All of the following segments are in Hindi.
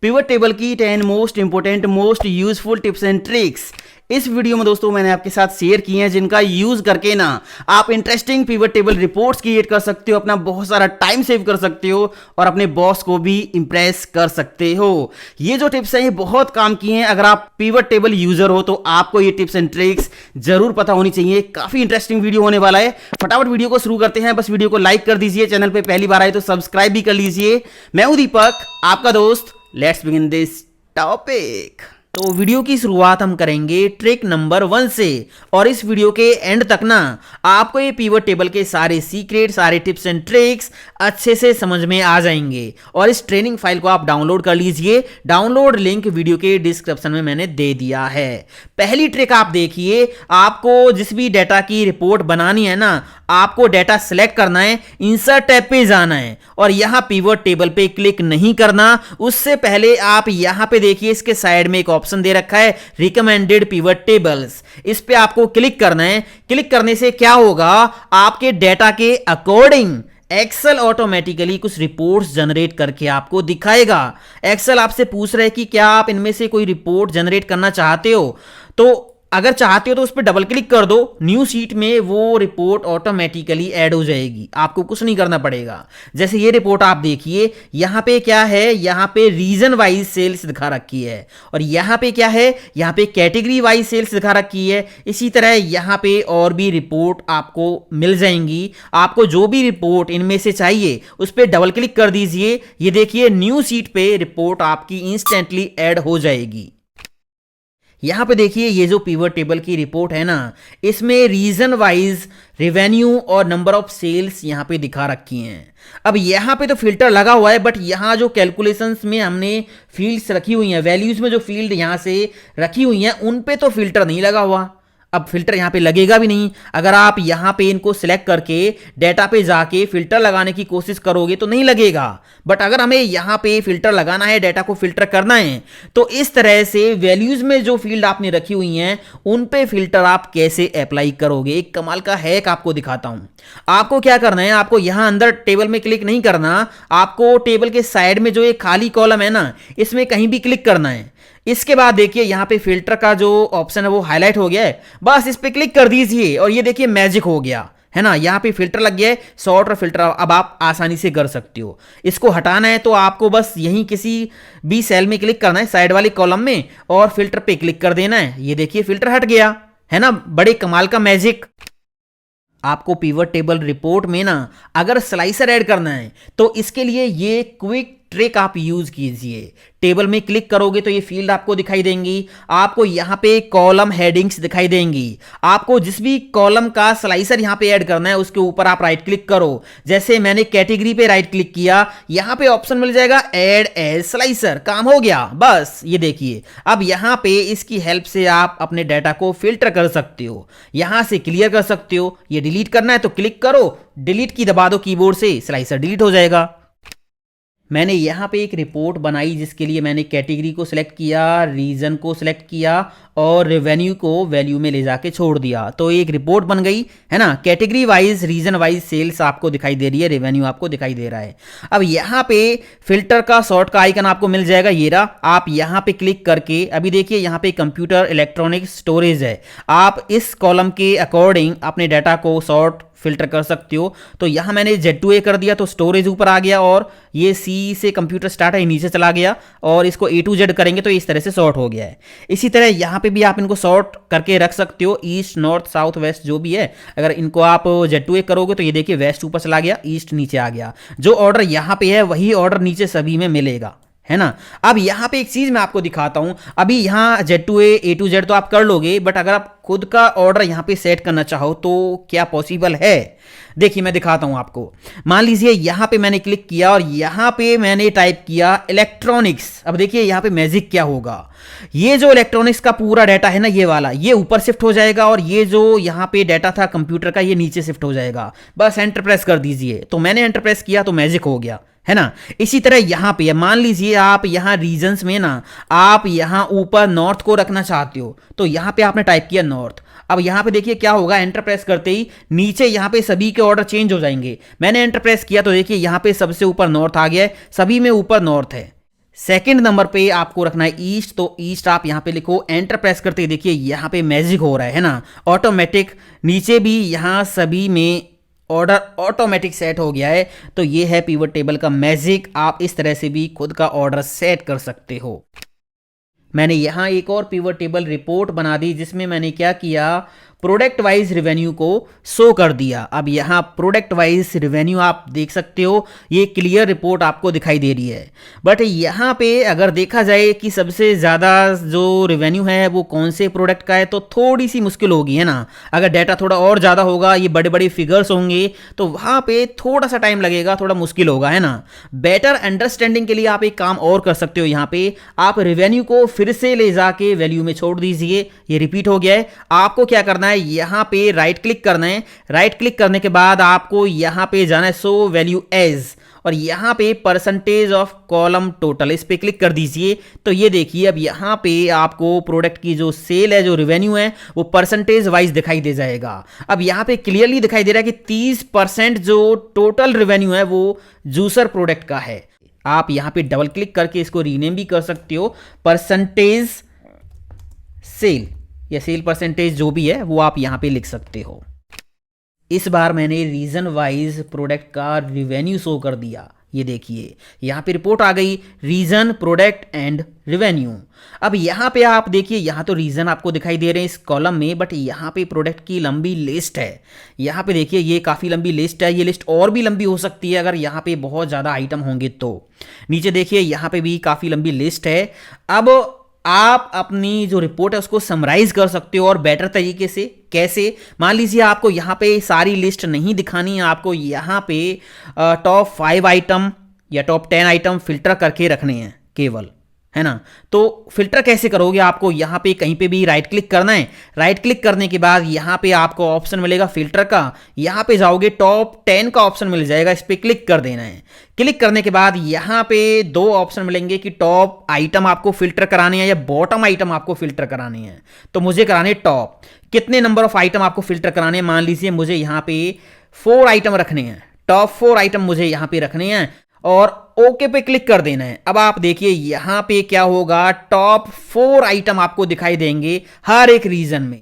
पिवट टेबल की 10 most important most useful tips and tricks इस वीडियो में दोस्तों मैंने आपके साथ शेयर किए हैं, जिनका यूज करके ना आप interesting pivot table reports create कर सकते हो, अपना बहुत सारा टाइम सेव कर सकते हो और अपने बॉस को भी इंप्रेस कर सकते हो। ये जो टिप्स हैं ये बहुत काम किए हैं। अगर आप पिवट टेबल यूजर हो तो आपको ये टिप्स एंड ट्रिक्स जरूर पता होनी चाहिए। काफी इंटरेस्टिंग वीडियो होने वाला है। फटाफट वीडियो को शुरू करते हैं। बस वीडियो को लाइक कर दीजिए, चैनल पे पहली बार आए तो सब्सक्राइब भी कर लीजिए। मैं हूं दीपक, आपका दोस्त। Let's begin this topic. तो वीडियो की शुरुआत हम करेंगे ट्रिक नंबर 1 से, और इस वीडियो के एंड तक ना आपको ये पिवट टेबल के सारे सीक्रेट, सारे टिप्स एंड ट्रिक्स अच्छे से समझ में आ जाएंगे। और इस ट्रेनिंग फाइल को आप डाउनलोड कर लीजिए। डाउनलोड लिंक वीडियो के डिस्क्रिप्शन में मैंने दे दिया है। पहली ट्रिक आप देखिए, आपको जिस भी डाटा की रिपोर्ट बनानी है ना, आपको डाटा सेलेक्ट करना है, इंसर्ट टैब पे जाना है और यहां पिवट टेबल पे क्लिक नहीं करना। उससे पहले आप यहां पे देखिए, इसके साइड में एक ऑप्शन दे रखा है रिकमेंडेड पिवट टेबल्स। इस पे आपको क्लिक करना है। क्लिक करने से क्या होगा, आपके डाटा के अकॉर्डिंग एक्सेल ऑटोमेटिकली कुछ रिपोर्ट्स जनरेट करके आपको दिखाएगा। एक्सेल आपसे पूछ रहा है कि क्या आप इनमें से कोई रिपोर्ट जनरेट करना चाहते हो, तो अगर चाहते हो तो उस पर डबल क्लिक कर दो। न्यू शीट में वो रिपोर्ट ऑटोमेटिकली ऐड हो जाएगी, आपको कुछ नहीं करना पड़ेगा। जैसे ये रिपोर्ट आप देखिए, यहां पे क्या है, यहां पे रीजन वाइज सेल्स दिखा रखी है और यहां पे क्या है, यहां पे कैटेगरी वाइज सेल्स दिखा रखी है। इसी तरह यहां पे और भी रिपोर्ट आपको मिल जाएंगी। आपको जो भी रिपोर्ट इनमें से चाहिए उस पर डबल क्लिक कर दीजिए। ये देखिए, न्यू शीट पे रिपोर्ट आपकी इंस्टेंटली ऐड हो जाएगी। यहां पे देखिए, ये जो पिवट टेबल की रिपोर्ट है ना, इसमें रीजन वाइज रेवेन्यू और नंबर ऑफ सेल्स यहां पे दिखा रखी हैं। अब यहां पे तो फिल्टर लगा हुआ है, बट यहां जो कैलकुलेशंस में हमने फील्ड्स रखी हुई हैं, वैल्यूज में जो फील्ड यहां से रखी हुई हैं, उन पे तो फिल्टर नहीं लगा हुआ। अब फिल्टर यहां पे लगेगा भी नहीं। अगर आप यहां पे इनको सिलेक्ट करके डेटा पे जाके फिल्टर लगाने की कोशिश करोगे तो नहीं लगेगा। बट अगर हमें यहां पे फिल्टर लगाना है, डेटा को फिल्टर करना है, तो इस तरह से वैल्यूज में जो फील्ड आपने रखी हुई हैं उन पे फिल्टर आप कैसे अप्लाई करोगे, एक कमाल का हैक आपको दिखाता हूं। आपको क्या करना है, आपको यहां अंदर टेबल में क्लिक नहीं करना, आपको टेबल के साइड में जो एक खाली कॉलम है ना, इसमें कहीं भी क्लिक करना है। इसके बाद देखिए, यहां पे फिल्टर का जो ऑप्शन है वो हाईलाइट हो गया है, बस इस पे क्लिक कर दीजिए और ये देखिए मैजिक हो गया है ना। यहां पे फिल्टर लग गया है, सॉर्ट और फिल्टर अब आप आसानी से कर सकते हो। इसको हटाना है तो आपको बस यहीं किसी भी सेल में क्लिक करना है, साइड वाली कॉलम में, और फिल्टर पे क्लिक कर देना है। ये देखिए फिल्टर हट गया है ना, बड़े कमाल का मैजिक। आपको पिवट टेबल रिपोर्ट में ना अगर स्लाइसर ऐड करना है तो इसके लिए ये क्विक ट्रिक आप यूज कीजिए। टेबल में क्लिक करोगे तो ये फील्ड आपको दिखाई देंगी। आपको यहां पे कॉलम हेडिंग्स दिखाई देंगी। आपको जिस भी कॉलम का स्लाइसर यहां पे ऐड करना है उसके ऊपर आप राइट क्लिक करो। जैसे मैंने कैटेगरी पे राइट क्लिक किया, यहां पे ऑप्शन मिल जाएगा ऐड एज स्लाइसर। काम हो गया, बस ये देखिए। अब यहां पे इसकी हेल्प से आप अपने डाटा को फिल्टर कर सकते हो, यहां से क्लियर कर सकते हो। ये डिलीट करना है तो क्लिक करो, डिलीट की दबा दो कीबोर्ड से, स्लाइसर डिलीट हो जाएगा। मैंने यहाँ पे एक रिपोर्ट बनाई जिसके लिए मैंने कैटेगरी को सिलेक्ट किया, रीजन को सिलेक्ट किया और रेवेन्यू को वैल्यू में ले जाके छोड़ दिया, तो एक रिपोर्ट बन गई है ना। Category wise, region wise sales आपको दिखाई दे रही है, रेवेन्यू आपको दिखाई दे रहा है। अब यहाँ पे फिल्टर का सॉर्ट का आइकन आपको मिल जाएगा, ये रहा। आप यहाँ पे क्लिक करके अभी देखिए, यहाँ पे कंप्यूटर इलेक्ट्रॉनिक स्टोरेज है। आप इस कॉलम के अकॉर्डिंग अपने डाटा को सॉर्ट फिल्टर कर सकते हो। तो यहां मैंने Z2A कर दिया तो स्टोरेज ऊपर आ गया, और ये C से कंप्यूटर स्टार्ट है नीचे चला गया, और इसको A to Z करेंगे तो इस तरह से सॉर्ट हो गया है। इसी तरह यहां पे भी आप इनको सॉर्ट करके रख सकते हो, ईस्ट, नॉर्थ, साउथ, वेस्ट जो भी है। अगर इनको आप Z2A करोगे तो ये देखिए वेस्ट ऊपर चला गया, ईस्ट नीचे आ गया। जो ऑर्डर यहां पे है वही ऑर्डर नीचे सभी में मिलेगा, है ना। अब यहां पे एक चीज मैं आपको दिखाता हूं। अभी यहां Z2A, A to Z तो आप कर लोगे, बट अगर आप खुद का ऑर्डर यहां पे सेट करना चाहो तो क्या पॉसिबल है? देखिए मैं दिखाता हूं आपको। मान लीजिए यहां पे मैंने क्लिक किया और यहां पे मैंने टाइप किया इलेक्ट्रॉनिक्स। अब देखिए यहां पे मैजिक क्या होगा, ये जो इलेक्ट्रॉनिक्स का पूरा डाटा है ना, ये वाला, ये ऊपर शिफ्ट हो जाएगा, और ये जो यहां पे डाटा था कंप्यूटर का, ये नीचे शिफ्ट हो जाएगा। बस एंटर प्रेस कर दीजिए, तो मैंने एंटर प्रेस किया तो मैजिक हो गया, है ना। इसी तरह यहां पे मान लीजिए आप यहां रीजन्स में ना आप यहां ऊपर नॉर्थ को रखना चाहते हो, तो यहां पे आपने टाइप किया नॉर्थ। अब यहां पे देखिए क्या होगा, एंटर प्रेस करते ही नीचे यहां पे सभी के ऑर्डर चेंज हो जाएंगे। मैंने एंटर प्रेस किया तो देखिए यहां पे सबसे ऊपर नॉर्थ आ गया है, सभी में ऊपर नॉर्थ है। सेकंड नंबर पे आपको रखना है ईस्ट, तो ईस्ट आप यहाँ पे लिखो, एंटर प्रेस करते ही देखिए यहाँ पे मैजिक हो रहा है ना, ऑटोमेटिक। नीचे भी यहाँ सभी में ऑर्डर ऑटोमेटिक सेट हो गया है। तो ये है पिवट टेबल का मैजिक। आप इस तरह से भी खुद का ऑर्डर सेट कर सकते हो। मैंने यहाँ एक और पिवट टेबल रिपोर्ट बना दी जिसमें मैंने क्या किया, प्रोडक्ट वाइज रेवेन्यू को शो कर दिया। अब यहाँ प्रोडक्ट वाइज रेवेन्यू आप देख सकते हो, ये क्लियर रिपोर्ट आपको दिखाई दे रही है। बट यहाँ पे अगर देखा जाए कि सबसे ज़्यादा जो रेवेन्यू है वो कौन से प्रोडक्ट का है, तो थोड़ी सी मुश्किल होगी, है ना। अगर डाटा थोड़ा और ज़्यादा होगा, ये बड़े बड़े फिगर्स होंगे, तो वहाँ पे थोड़ा सा टाइम लगेगा, थोड़ा मुश्किल होगा, है ना। बेटर अंडरस्टैंडिंग के लिए आप एक काम और कर सकते हो, यहाँ पे आप रेवेन्यू को फिर से ले जाके वैल्यू में छोड़ दीजिए। ये रिपीट हो गया है। आपको क्या करना है, यहां पे राइट क्लिक करना है। राइट क्लिक करने के बाद आपको यहां पे जाना है शो वैल्यू एज, और यहां पे परसेंटेज ऑफ कॉलम टोटल, इस पे क्लिक कर दीजिए। तो ये देखिए अब यहां पे आपको प्रोडक्ट की जो सेल है, जो रेवेन्यू है, वो परसेंटेज वाइज दिखाई दे जाएगा। अब यहां पे क्लियरली दिखाई दे रहा है कि 30% जो टोटल रेवेन्यू है वो जूसर प्रोडक्ट का है। आप यहां पे डबल क्लिक करके इसको रीनेम भी कर सकते हो, परसेंटेज सेल या सेल परसेंटेज जो भी है वो आप यहां पे लिख सकते हो। इस बार मैंने रीजन वाइज प्रोडक्ट का रिवेन्यू शो कर दिया। ये देखिए यहां पे रिपोर्ट आ गई, रीजन, प्रोडक्ट एंड रिवेन्यू। अब यहां पे आप देखिए, यहां तो रीजन आपको दिखाई दे रहे हैं इस कॉलम में, बट यहां पे प्रोडक्ट की लंबी लिस्ट है। यहां पे देखिए ये काफ़ी लंबी लिस्ट है। ये लिस्ट और भी लंबी हो सकती है अगर यहां पे बहुत ज़्यादा आइटम होंगे तो। नीचे देखिए यहां पे भी काफ़ी लंबी लिस्ट है। अब आप अपनी जो रिपोर्ट है उसको समराइज कर सकते हो और बेटर तरीके से। कैसे? मान लीजिए आपको यहाँ पे सारी लिस्ट नहीं दिखानी है, आपको यहाँ पे टॉप 5 आइटम या टॉप 10 आइटम फिल्टर करके रखने हैं केवल, है ना। तो फिल्टर कैसे करोगे? आपको यहाँ पे कहीं पे भी राइट क्लिक करना है। राइट क्लिक करने के बाद यहाँ पे आपको ऑप्शन मिलेगा फिल्टर का। यहाँ पे जाओगे टॉप 10 का ऑप्शन मिल जाएगा, इस पे क्लिक कर देना है। क्लिक करने के बाद यहाँ पे 2 ऑप्शन मिलेंगे कि टॉप आइटम आपको फिल्टर कराने हैं या बॉटम आइटम आपको फिल्टर कराने हैं। तो मुझे कराने टॉप। कितने नंबर ऑफ आइटम आपको फिल्टर कराने हैं? मान लीजिए मुझे यहाँ पे 4 आइटम रखने हैं, टॉप 4 आइटम मुझे यहाँ पे रखने हैं और ओके पे क्लिक कर देना है। अब आप देखिए यहां पे क्या होगा, टॉप 4 आइटम आपको दिखाई देंगे हर एक रीजन में।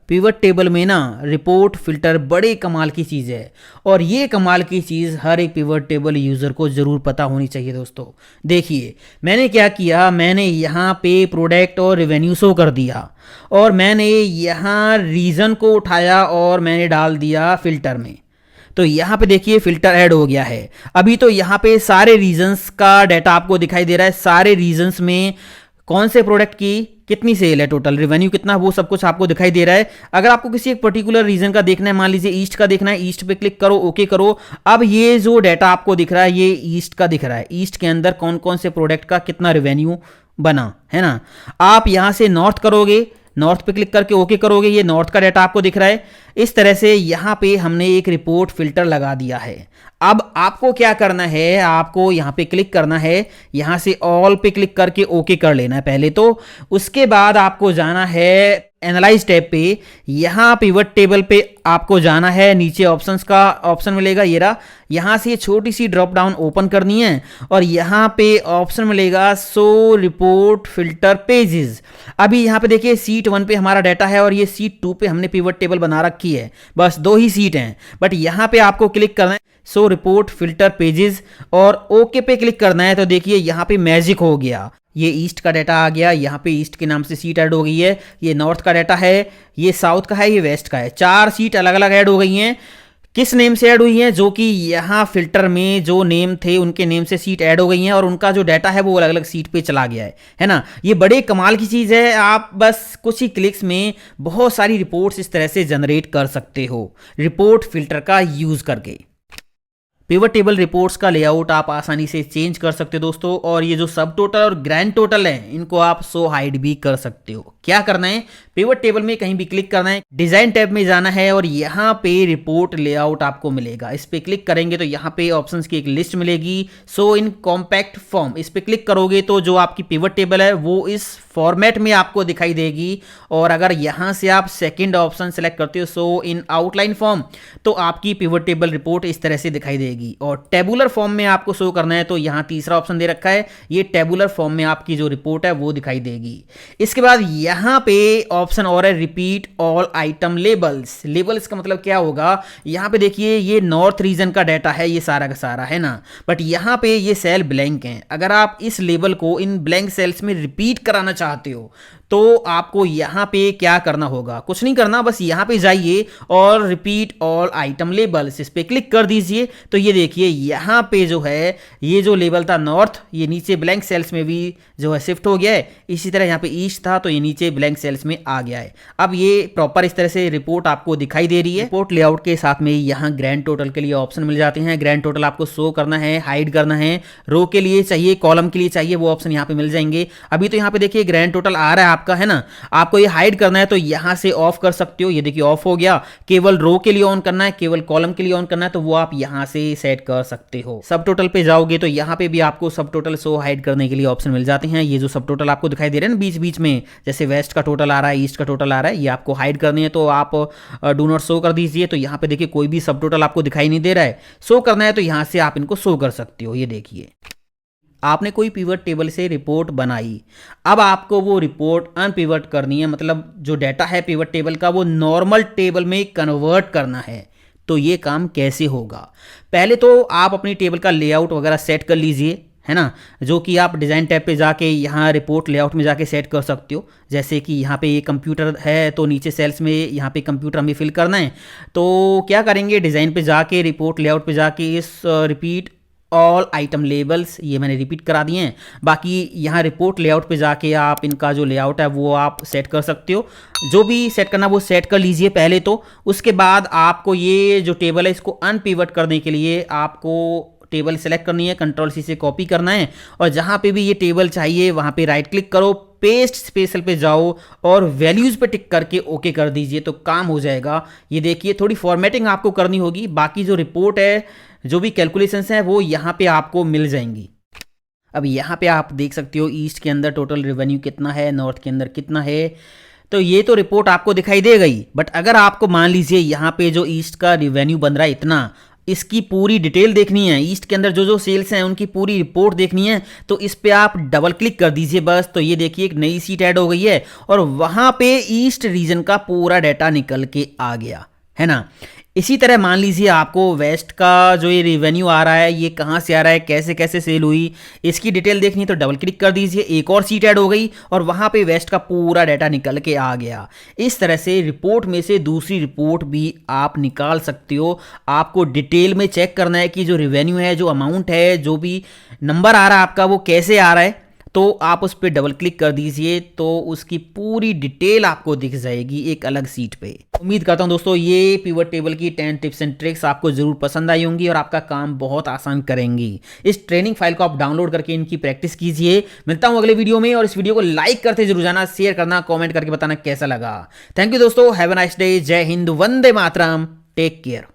पिवट टेबल में ना रिपोर्ट फिल्टर बड़े कमाल की चीज़ है, और ये कमाल की चीज़ हर एक पिवट टेबल यूज़र को ज़रूर पता होनी चाहिए दोस्तों। देखिए मैंने क्या किया, मैंने यहाँ पे प्रोडक्ट और रेवेन्यू शो कर दिया, और मैंने यहाँ रीज़न को उठाया और मैंने डाल दिया फिल्टर में। तो यहाँ पे देखिए फिल्टर ऐड हो गया है। अभी तो यहाँ पे सारे रीजन्स का डाटा आपको दिखाई दे रहा है। सारे रीजन्स में कौन से प्रोडक्ट की कितनी सेल है, टोटल रेवेन्यू कितना, वो सब कुछ आपको दिखाई दे रहा है। अगर आपको किसी एक पर्टिकुलर रीजन का देखना है, मान लीजिए ईस्ट का देखना है, ईस्ट पे क्लिक करो, ओके करो। अब ये जो डाटा आपको दिख रहा है ये ईस्ट का दिख रहा है। ईस्ट के अंदर कौन कौन से प्रोडक्ट का कितना रेवेन्यू बना, है ना। आप यहाँ से नॉर्थ करोगे, नॉर्थ पे क्लिक करके ओके करोगे, ये नॉर्थ का डाटा आपको दिख रहा है। इस तरह से यहाँ पे हमने एक रिपोर्ट फिल्टर लगा दिया है। अब आपको क्या करना है, आपको यहाँ पे क्लिक करना है, यहाँ से ऑल पे क्लिक करके ओके कर लेना है पहले तो। उसके बाद आपको जाना है एनालाइज टैब पे। यहाँ पिवट टेबल पे आपको जाना है, नीचे ऑप्शंस का ऑप्शन मिलेगा, ये रहा। यहाँ से छोटी सी ड्रॉप डाउन ओपन करनी है और यहाँ पे ऑप्शन मिलेगा शो रिपोर्ट फिल्टर पेजेस। अभी यहाँ पे देखिए सीट 1 पे हमारा डाटा है और ये सीट 2 पे हमने पिवट टेबल बना रखी है। बस 2 ही सीट हैं, बट यहाँ पे आपको क्लिक करना है शो रिपोर्ट फिल्टर पेजेस और ओके पे क्लिक करना है। तो देखिए यहाँ पे मैजिक हो गया, ये ईस्ट का डाटा आ गया। यहाँ पे ईस्ट के नाम से सीट ऐड हो गई है। ये नॉर्थ का डाटा है, ये साउथ का है, ये वेस्ट का है। 4 सीट अलग अलग ऐड हो गई हैं। किस नेम से ऐड हुई हैं? जो कि यहाँ फिल्टर में जो नेम थे उनके नेम से सीट ऐड हो गई हैं और उनका जो डाटा है वो अलग अलग सीट पे चला गया है ना। ये बड़े कमाल की चीज़ है। आप बस कुछ ही क्लिक्स में बहुत सारी रिपोर्ट्स इस तरह से जनरेट कर सकते हो रिपोर्ट फिल्टर का यूज़ करके। पिवट टेबल रिपोर्ट्स का लेआउट आप आसानी से चेंज कर सकते हो दोस्तों, और ये जो सब टोटल और ग्रैंड टोटल है इनको आप शो हाइड भी कर सकते हो। क्या करना है, पिवट टेबल में कहीं भी क्लिक करना है, डिजाइन टैब में जाना है और यहाँ पे रिपोर्ट लेआउट आपको मिलेगा। इस पे क्लिक करेंगे तो यहाँ पे ऑप्शंस की एक लिस्ट मिलेगी, शो इन कॉम्पैक्ट फॉर्म। इस पे क्लिक करोगे तो जो आपकी पिवट टेबल है वो इस फॉर्मेट में आपको दिखाई देगी। और अगर यहाँ से आप सेकंड ऑप्शन सेलेक्ट करते हो शो इन आउटलाइन फॉर्म, तो आपकी पिवट टेबल रिपोर्ट इस तरह से दिखाई देगी। और टेबुलर फॉर्म में आपको शो करना है तो यहाँ तीसरा ऑप्शन दे रखा है, ये टेबुलर फॉर्म में आपकी जो रिपोर्ट है वो दिखाई देगी। इसके बाद यहाँ पे ऑप्शन और है repeat all item labels. Labels का मतलब क्या होगा, यहाँ पे देखिए ये नॉर्थ रीजन का डाटा है, ये सारा का सारा है ना, बट यहाँ पे ये सेल ब्लैंक हैं। अगर आप इस लेबल को इन ब्लैंक सेल्स में रिपीट कराना चाहते हो तो आपको यहाँ पे क्या करना होगा, कुछ नहीं करना, बस यहाँ पे जाइए और रिपीट ऑल आइटम लेबल्स इस पे क्लिक कर दीजिए। तो ये देखिए यहाँ पे जो है ये जो लेबल था नॉर्थ, ये नीचे ब्लैंक सेल्स में भी जो है शिफ्ट हो गया है। इसी तरह यहाँ पे ईस्ट था तो ये नीचे ब्लैंक सेल्स में आ गया है। अब ये प्रॉपर इस तरह से रिपोर्ट आपको दिखाई दे रही है। रिपोर्ट लेआउट के साथ में यहाँ ग्रैंड टोटल के लिए ऑप्शन मिल जाते हैं। ग्रैंड टोटल आपको शो करना है, हाइड करना है, रो के लिए चाहिए, कॉलम के लिए चाहिए, वो ऑप्शन यहाँ पे मिल जाएंगे। अभी तो यहाँ पे देखिए ग्रैंड टोटल आ रहा है आपका, है ना। आपको ये हाइड करना है तो यहां से ऑफ कर सकते हो, ये देखिए ऑफ हो गया। केवल रो के लिए ऑन करना है, केवल कॉलम के लिए ऑन करना है, तो वो आप यहां से सेट कर सकते हो। सब टोटल पे जाओगे तो यहां पे भी आपको सब टोटल शो हाइड करने के लिए ऑप्शन मिल जाते हैं। ये जो सब टोटल आपको दिखाई दे रहे हैं ना बीच बीच में, जैसे वेस्ट का टोटल आ रहा है, ईस्ट का टोटल आ रहा है, ये आपको हाइड करनी है तो आप डू नॉट शो कर दीजिए। तो यहाँ पे देखिए कोई भी सब टोटल आपको दिखाई नहीं दे रहा है, शो करना है तो यहां से आप इनको शो कर सकते हो। ये देखिए आपने कोई पिवट टेबल से रिपोर्ट बनाई, अब आपको वो रिपोर्ट अनपिवट करनी है, मतलब जो डाटा है पिवट टेबल का वो नॉर्मल टेबल में कन्वर्ट करना है। तो ये काम कैसे होगा, पहले तो आप अपनी टेबल का लेआउट वगैरह सेट कर लीजिए, है ना, जो कि आप डिज़ाइन टैब पे जाके यहाँ रिपोर्ट लेआउट में जाके सेट कर सकते हो। जैसे कि यहाँ पे ये कंप्यूटर है तो नीचे सेल्स में यहाँ पे कंप्यूटर हमें फिल करना है, तो क्या करेंगे, डिज़ाइन पे जाके रिपोर्ट लेआउट पे जाके इस रिपीट ऑल आइटम लेबल्स ये मैंने रिपीट करा दिए हैं। बाकी यहाँ रिपोर्ट लेआउट पे जाके आप इनका जो लेआउट है वो आप सेट कर सकते हो, जो भी सेट करना वो सेट कर लीजिए पहले तो। उसके बाद आपको ये जो टेबल है इसको अनपिवट करने के लिए आपको टेबल सेलेक्ट करनी है, कंट्रोल सी से कॉपी करना है और जहाँ पे भी ये टेबल चाहिए वहाँ पे राइट क्लिक करो, पेस्ट स्पेशल पे जाओ और वैल्यूज़ पे टिक करके ओके कर दीजिए तो काम हो जाएगा। ये देखिए थोड़ी फॉर्मेटिंग आपको करनी होगी, बाकी जो रिपोर्ट है जो भी कैलकुलेशंस हैं वो यहाँ पे आपको मिल जाएंगी। अब यहाँ पे आप देख सकते हो ईस्ट के अंदर टोटल रेवेन्यू कितना है, नॉर्थ के अंदर कितना है, तो ये तो रिपोर्ट आपको दिखाई दे गई। बट अगर आपको मान लीजिए यहाँ पे जो ईस्ट का रेवेन्यू बन रहा है इतना, इसकी पूरी डिटेल देखनी है, ईस्ट के अंदर जो जो सेल्स हैं उनकी पूरी रिपोर्ट देखनी है, तो इस पे आप डबल क्लिक कर दीजिए बस। तो ये देखिए एक नई सीट ऐड हो गई है और वहाँ पे ईस्ट रीजन का पूरा डाटा निकल के आ गया, है ना। इसी तरह मान लीजिए आपको वेस्ट का जो ये रेवेन्यू आ रहा है ये कहाँ से आ रहा है, कैसे कैसे सेल हुई, इसकी डिटेल देखनी है तो डबल क्लिक कर दीजिए, एक और सीट ऐड हो गई और वहाँ पे वेस्ट का पूरा डाटा निकल के आ गया। इस तरह से रिपोर्ट में से दूसरी रिपोर्ट भी आप निकाल सकते हो। आपको डिटेल में चेक करना है कि जो रेवेन्यू है, जो अमाउंट है, जो भी नंबर आ रहा है आपका वो कैसे आ रहा है, तो आप उस पर डबल क्लिक कर दीजिए तो उसकी पूरी डिटेल आपको दिख जाएगी एक अलग सीट पे। उम्मीद करता हूं दोस्तों ये पिवट टेबल की 10 टिप्स एंड ट्रिक्स आपको जरूर पसंद आई होंगी और आपका काम बहुत आसान करेंगी। इस ट्रेनिंग फाइल को आप डाउनलोड करके इनकी प्रैक्टिस कीजिए। मिलता हूं अगले वीडियो में और इस वीडियो को लाइक करते जरूर जाना, शेयर करना, कॉमेंट करके बताना कैसा लगा। थैंक यू दोस्तों, हैव अ नाइस डे, जय हिंद, वंदे मातरम, टेक केयर।